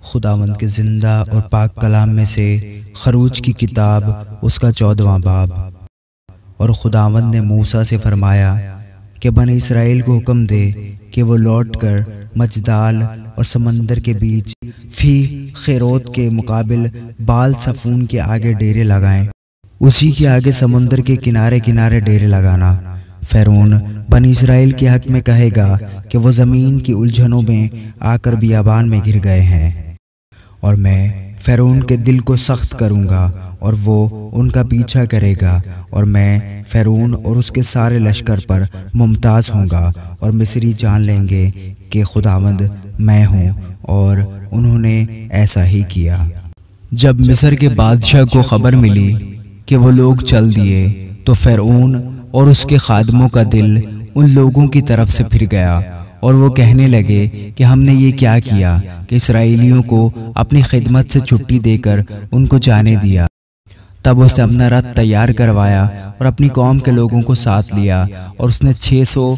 خداوند کے زندہ اور پاک کلام میں سے خروج کی کتاب اس کا 14واں باب۔ اور خداوند نے موسیٰ سے فرمایا کہ بنی اسرائیل کو حکم دے کہ وہ لوٹ کر مجدال اور سمندر کے بیچ فی خیروت کے مقابل بال صفون کے آگے ڈیرے لگائیں، اسی کے آگے سمندر کے کنارے کنارے ڈیرے لگانا۔ فرعون بنی اسرائیل کے حق میں کہے گا کہ وہ زمین کی الجھنوں میں آ کر بیابان میں گر گئے ہیں، اور میں فرعون کے دل کو سخت کروں گا اور وہ ان کا پیچھا کرے گا، اور میں فرعون اور اس کے سارے لشکر پر ممتاز ہوں گا، اور مصری جان لیں گے کہ خداوند میں ہوں، اور انہوں نے ایسا ہی کیا۔ جب مصر کے بادشاہ کو خبر ملی کہ وہ لوگ چل دیے تو فرعون اور اس کے خادموں کا دل ان لوگوں کی طرف سے پھر گیا، اور وہ کہنے لگے کہ ہم نے یہ کیا کیا کہ اسرائیلیوں کو اپنی خدمت سے چھٹی دے کر ان کو جانے دیا۔ تب اس نے اپنا رتھ تیار کروایا اور اپنی قوم کے لوگوں کو ساتھ لیا، اور اس نے 600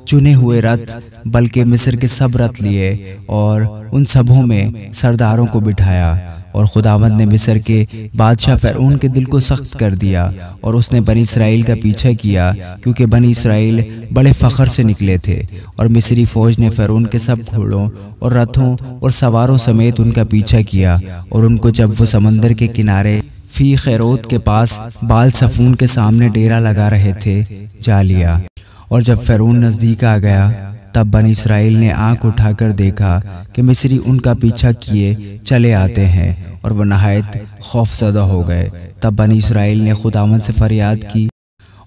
چنے ہوئے رتھ بلکہ مصر کے سب رتھ لیے، اور ان سبوں میں سرداروں کو بٹھایا۔ اور خداوند نے مصر کے بادشاہ فرعون کے دل کو سخت کر دیا، اور اس نے بنی اسرائیل کا پیچھا کیا، کیونکہ بنی اسرائیل بڑے فخر سے نکلے تھے۔ اور مصری فوج نے فرعون کے سب گھوڑوں اور رتھوں اور سواروں سمیت ان کا پیچھا کیا، اور ان کو جب وہ سمندر کے کنارے فی خیروت کے پاس بال صفون کے سامنے ڈیرا لگا رہے تھے جا لیا۔ اور جب فرعون نزدیک آ گیا تب بنی اسرائیل نے آنکھ اٹھا کر دیکھا کہ مصری ان کا پیچھا کیے چلے آتے ہیں، اور وہ نہایت خوف زدہ ہو گئے۔ تب بنی اسرائیل نے خداوند سے فریاد کی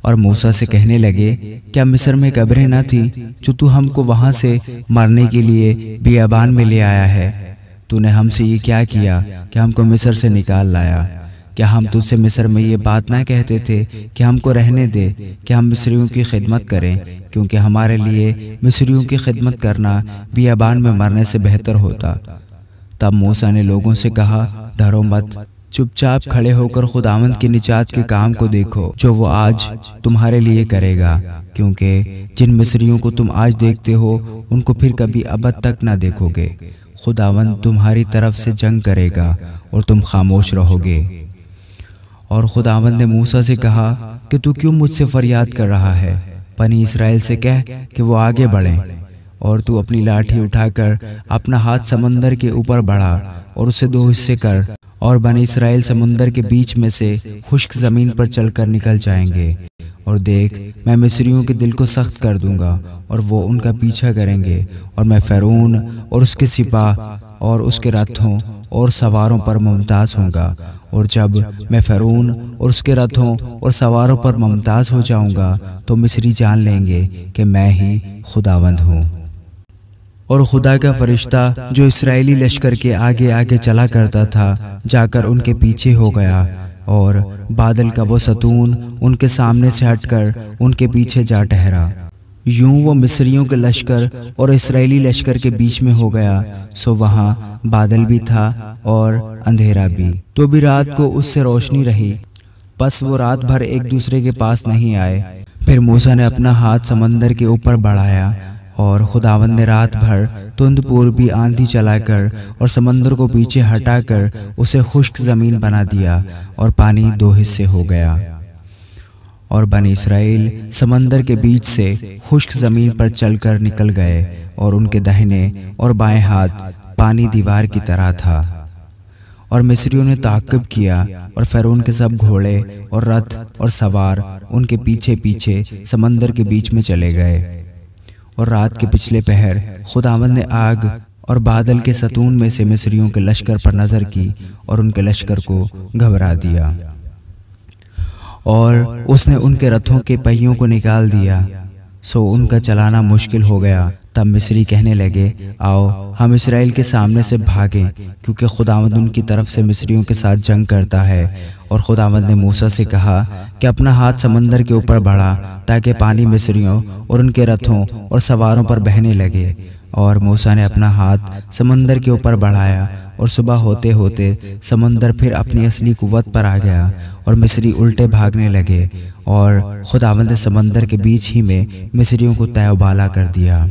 اور موسیٰ سے کہنے لگے، کیا مصر میں قبریں نہ تھی جو تو ہم کو وہاں سے مرنے کے لیے بیابان میں لے آیا ہے؟ تو نے ہم سے یہ کیا کیا کہ ہم کو مصر سے نکال لایا؟ کیا ہم تجھ سے مصر میں یہ بات نہ کہتے تھے کہ ہم کو رہنے دے کہ ہم مصریوں کی خدمت کریں، کیونکہ ہمارے لیے مصریوں کی خدمت کرنا بیابان میں مرنے سے بہتر ہوتا؟ تب موسیٰ نے لوگوں سے کہا، ڈرو مت، چپ چاپ کھڑے ہو کر خداوند کی نجات کے کام کو دیکھو جو وہ آج تمہارے لیے کرے گا، کیونکہ جن مصریوں کو تم آج دیکھتے ہو ان کو پھر کبھی ابد تک نہ دیکھو گے۔ خداوند تمہاری طرف سے جنگ کرے گا اور تم خاموش رہو گے۔ اور خداوند نے موسیٰ سے کہا کہ تو کیوں مجھ سے فریاد کر رہا ہے؟ بنی اسرائیل سے کہہ کہ وہ آگے بڑھیں، اور تو اپنی لاٹھی اٹھا کر اپنا ہاتھ سمندر کے اوپر بڑھا اور اسے 2 حصے کر، اور بنی اسرائیل سمندر کے بیچ میں سے خشک زمین پر چل کر نکل جائیں گے۔ اور دیکھ، میں مصریوں کے دل کو سخت کر دوں گا اور وہ ان کا پیچھا کریں گے، اور میں فرعون اور اس کے سپاہ اور اس کے رتھوں اور سواروں پر ممتاز ہوں گا۔ اور جب میں فرعون اور اس کے رتھوں اور سواروں پر ممتاز ہو جاؤں گا تو مصری جان لیں گے کہ میں ہی خداوند ہوں۔ اور خدا کا فرشتہ جو اسرائیلی لشکر کے آگے آگے چلا کرتا تھا جا کر ان کے پیچھے ہو گیا، اور بادل کا وہ ستون ان کے سامنے سے ہٹ کر ان کے پیچھے جا ٹھہرا۔ یوں وہ مصریوں کے لشکر اور اسرائیلی لشکر کے بیچ میں ہو گیا، سو وہاں بادل بھی تھا اور اندھیرا بھی، تو بھی رات کو اس سے روشنی رہی، پس وہ رات بھر ایک دوسرے کے پاس نہیں آئے۔ پھر موسیٰ نے اپنا ہاتھ سمندر کے اوپر بڑھایا، اور خداوند نے رات بھر تند پوربی آندھی چلا کر اور سمندر کو پیچھے ہٹا کر اسے خشک زمین بنا دیا، اور پانی 2 حصے ہو گیا۔ اور بنی اسرائیل سمندر کے بیچ سے خشک زمین پر چل کر نکل گئے، اور ان کے داہنے اور بائیں ہاتھ پانی دیوار کی طرح تھا۔ اور مصریوں نے تعقب کیا، اور فرعون کے سب گھوڑے اور رتھ اور سوار ان کے پیچھے پیچھے سمندر کے بیچ میں چلے گئے۔ اور رات کے پچھلے پہر خداوند نے آگ اور بادل کے ستون میں سے مصریوں کے لشکر پر نظر کی اور ان کے لشکر کو گھبرا دیا، اور اس نے ان کے رتھوں کے پہیوں کو نکال دیا، سو ان کا چلانا مشکل ہو گیا۔ تب مصری کہنے لگے، آؤ ہم اسرائیل کے سامنے سے بھاگیں، کیونکہ خداوند ان کی طرف سے مصریوں کے ساتھ جنگ کرتا ہے۔ اور خداوند نے موسیٰ سے کہا کہ اپنا ہاتھ سمندر کے اوپر بڑھا تاکہ پانی مصریوں اور ان کے رتھوں اور سواروں پر بہنے لگے۔ اور موسیٰ نے اپنا ہاتھ سمندر کے اوپر بڑھایا، اور صبح ہوتے ہوتے سمندر پھر اپنی اصلی قوت پر آ گیا، اور مصری الٹے بھاگنے لگے، اور خداوند نے سمندر کے بیچ ہی میں مصریوں کو تہہ و بالا کر دیا۔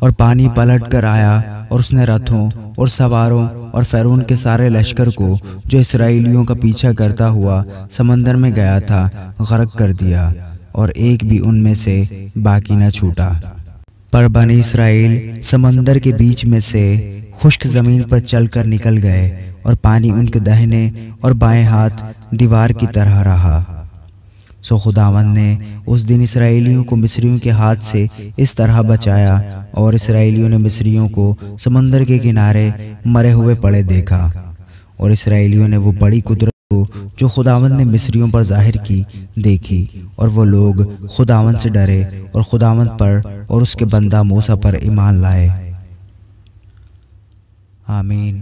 اور پانی پلٹ کر آیا اور اس نے رتھوں اور سواروں اور فرعون کے سارے لشکر کو جو اسرائیلیوں کا پیچھا کرتا ہوا سمندر میں گیا تھا غرق کر دیا، اور ایک بھی ان میں سے باقی نہ چھوٹا۔ پر بنی اسرائیل سمندر کے بیچ میں سے خشک زمین پر چل کر نکل گئے، اور پانی ان کے داہنے اور بائیں ہاتھ دیوار کی طرح رہا۔ سو خداوند نے اس دن اسرائیلیوں کو مصریوں کے ہاتھ سے اس طرح بچایا، اور اسرائیلیوں نے مصریوں کو سمندر کے کنارے مرے ہوئے پڑے دیکھا، اور اسرائیلیوں نے وہ بڑی قدرت کو جو خداوند نے مصریوں پر ظاہر کی دیکھی، اور وہ لوگ خداوند سے ڈرے اور خداوند پر اور اس کے بندہ موسیٰ پر ایمان لائے۔ آمین۔